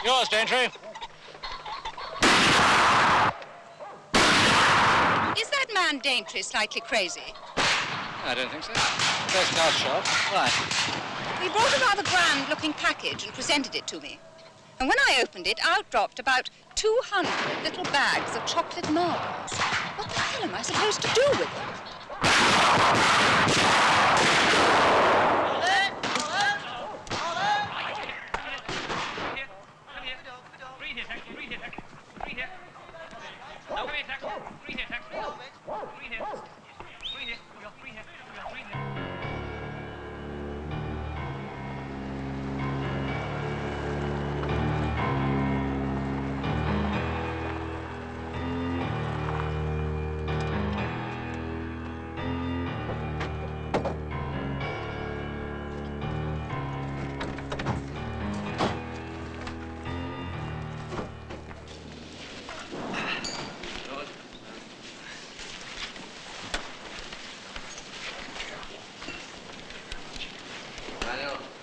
Yours, Daintree. Is that man Daintree slightly crazy? I don't think so. First-class shot. Why? He brought a rather grand-looking package and presented it to me. And when I opened it, out dropped about 200 little bags of chocolate marbles. What the hell am I supposed to do with them?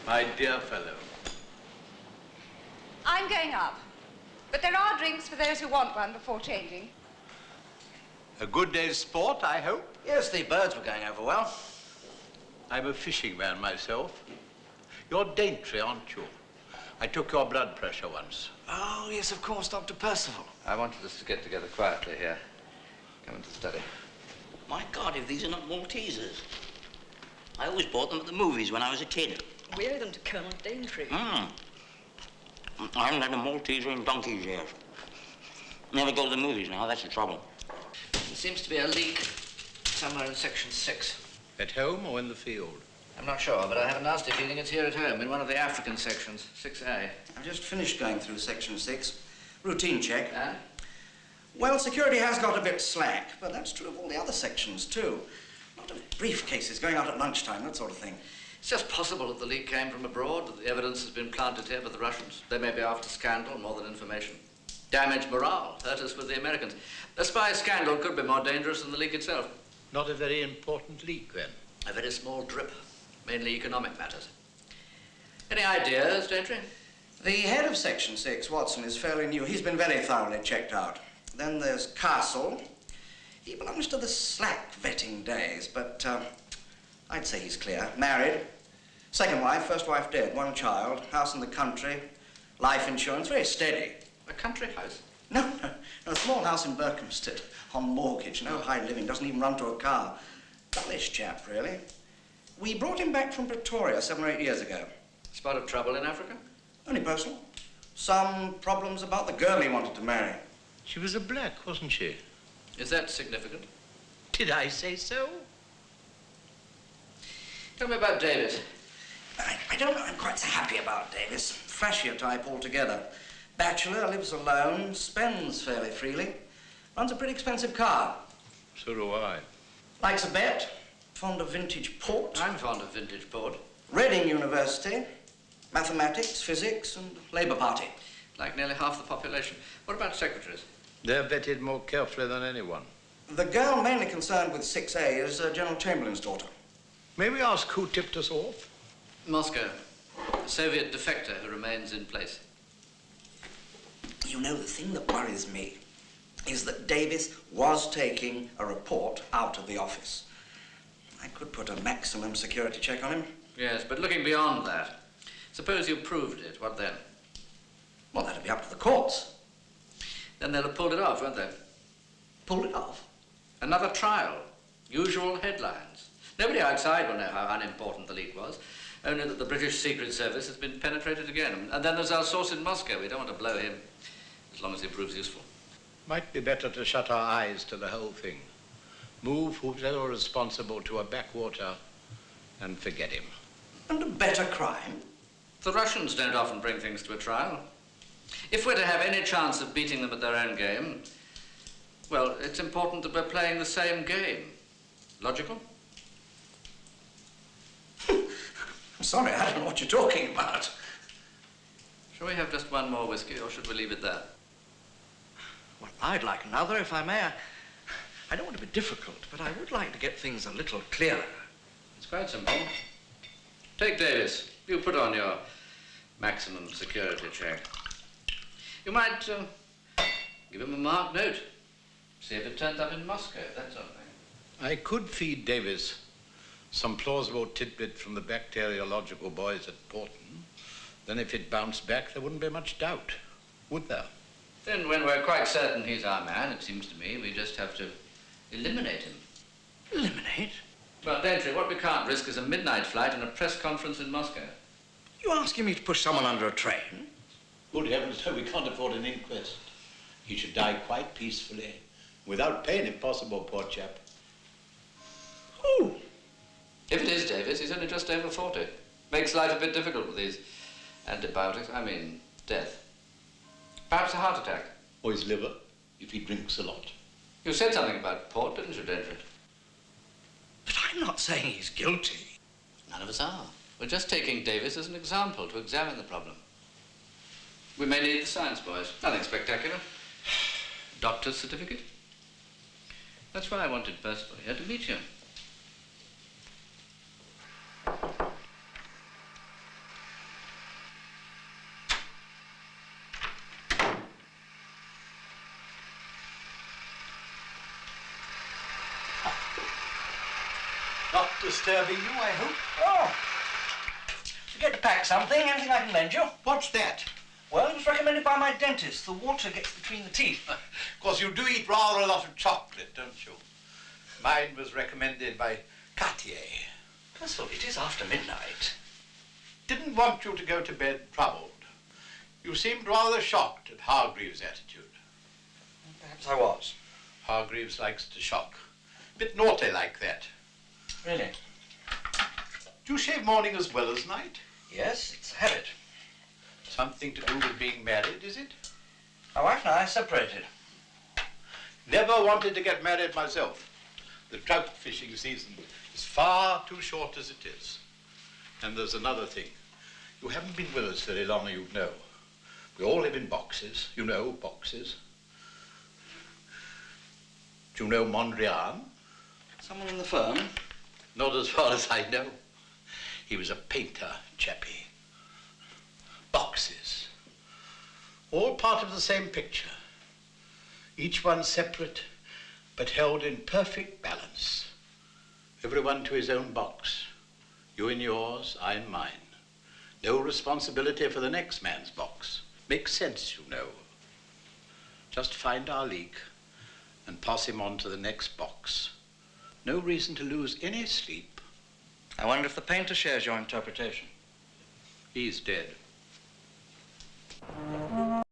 My dear fellow. I'm going up. But there are drinks for those who want one before changing. A good day's sport, I hope? Yes, the birds were going over well. I'm a fishing man myself. You're Daintree, aren't you? I took your blood pressure once. Oh, yes, of course, Dr. Percival. I wanted us to get together quietly here. Come into the study. My God, if these are not Maltesers. I always bought them at the movies when I was a kid. We owe them to Colonel Daintree. I haven't had a Malteser in donkey's years. Never go to the movies now, that's the trouble. There seems to be a leak somewhere in Section 6. At home or in the field? I'm not sure, but I have a nasty feeling it's here at home, in one of the African sections, 6A. I've just finished going through Section 6. Routine check. And? Well, security has got a bit slack, but that's true of all the other sections, too. A lot of briefcases going out at lunchtime, that sort of thing. It's just possible that the leak came from abroad, that the evidence has been planted here by the Russians. They may be after scandal more than information. Damage morale, hurt us with the Americans. A spy scandal could be more dangerous than the leak itself. Not a very important leak, then? A very small drip, mainly economic matters. Any ideas, Daintree? The head of Section 6, Watson, is fairly new. He's been very thoroughly checked out. Then there's Castle. He belongs to the slack vetting days, but I'd say he's clear. Married. Second wife, first wife dead. One child. House in the country. Life insurance. Very steady. A country house? No, a small house in Berkhamsted. On mortgage. No high living. Doesn't even run to a car. Dullish chap, really. We brought him back from Pretoria 7 or 8 years ago. Spot of trouble in Africa? Only personal. Some problems about the girl he wanted to marry. She was a black, wasn't she? Is that significant? Did I say so? Tell me about Davis. I don't know I'm quite so happy about Davis. Flashier type altogether. Bachelor, lives alone, spends fairly freely. Runs a pretty expensive car. So do I. Likes a bet. Fond of vintage port. I'm fond of vintage port. Reading University. Mathematics, physics, and Labour Party. Like nearly half the population. What about secretaries? They're vetted more carefully than anyone. The girl mainly concerned with 6A is General Chamberlain's daughter. May we ask who tipped us off? Moscow. A Soviet defector who remains in place. You know, the thing that worries me is that Davis was taking a report out of the office. I could put a maximum security check on him. Yes, but looking beyond that, suppose you proved it, what then? Well, that'd be up to the courts. Then they'll have pulled it off, won't they? Pulled it off? Another trial. Usual headlines. Nobody outside will know how unimportant the leak was. Only that the British Secret Service has been penetrated again. And then there's our source in Moscow. We don't want to blow him, as long as he proves useful. Might be better to shut our eyes to the whole thing. Move whoever is responsible to a backwater and forget him. And a better crime? The Russians don't often bring things to a trial. If we're to have any chance of beating them at their own game, well, it's important that we're playing the same game. Logical? I'm sorry, I don't know what you're talking about. Shall we have just one more whiskey, or should we leave it there? Well, I'd like another, if I may. I don't want to be difficult, but I would like to get things a little clearer. It's quite simple. Take Davis. You put on your maximum security check. You might give him a marked note. See if it turns up in Moscow, that sort of thing. I could feed Davis some plausible tidbit from the bacteriological boys at Porton. Then if it bounced back, there wouldn't be much doubt, would there? Then when we're quite certain he's our man, it seems to me, we just have to eliminate him. Eliminate? Well, Daintree, what we can't risk is a midnight flight and a press conference in Moscow. You asking me to push someone under a train? Good heavens, no, we can't afford an inquest. He should die quite peacefully, without pain if possible, poor chap. Who? If it is Davis, he's only just over 40. Makes life a bit difficult with these antibiotics. I mean, death. Perhaps a heart attack. Or his liver, if he drinks a lot. You said something about port, didn't you, Daintree? But I'm not saying he's guilty. None of us are. We're just taking Davis as an example to examine the problem. We may need the science boys. Nothing spectacular. Doctor's certificate. That's why I wanted Percival here to meet you. Not disturbing you, I hope? Oh. Forget to pack something. Anything I can lend you? What's that? Well, it was recommended by my dentist. The water gets between the teeth. Of course, you do eat rather a lot of chocolate, don't you? Mine was recommended by Cartier. Percival, it is after midnight. Didn't want you to go to bed troubled. You seemed rather shocked at Hargreaves' attitude. Perhaps I was. Hargreaves likes to shock. Bit naughty like that. Really? Do you shave morning as well as night? Yes, it's a habit. Something to do with being married, is it? My wife and I are separated. Never wanted to get married myself. The trout fishing season is far too short as it is. And there's another thing. You haven't been with us very long, you know. We all live in boxes. You know, boxes. Do you know Mondrian? Someone in the firm? Not as far as I know. He was a painter, chappie. Boxes. All part of the same picture. Each one separate, but held in perfect balance. Everyone to his own box. You in yours, I in mine. No responsibility for the next man's box. Makes sense, you know. Just find our leak and pass him on to the next box. No reason to lose any sleep. I wonder if the painter shares your interpretation. He's dead.